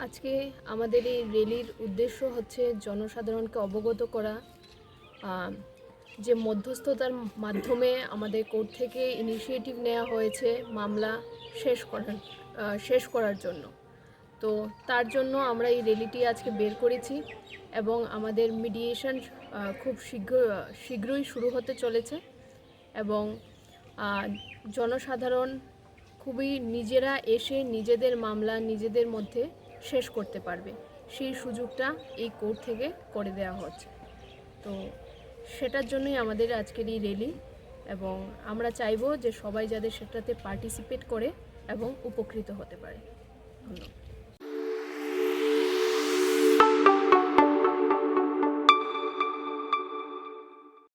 আজকে আমাদের এই র্যালির উদ্দেশ্য হচ্ছে জনসাধারণকে অবগত করা যে মধ্যস্থতার মাধ্যমে আমাদের কোর্ট থেকে ইনিশিয়েটিভ নেওয়া হয়েছে মামলা শেষ করার জন্য। তো তার জন্য আমরা এই র্যালিটি আজকে বের করেছি এবং আমাদের মিডিয়েশন খুব শীঘ্রই শুরু হতে চলেছে এবং জনসাধারণ খুবই নিজেরা এসে নিজেদের মামলা নিজেদের মধ্যে শেষ করতে পারবে, সেই সুযোগটা এই কোর্ট থেকে করে দেওয়া হচ্ছে। তো সেটার জন্যই আমাদের আজকের এই র্যালি এবং আমরা চাইবো যে সবাই যাদের সেটাতে পার্টিসিপেট করে এবং উপকৃত হতে পারে। ধন্যবাদ।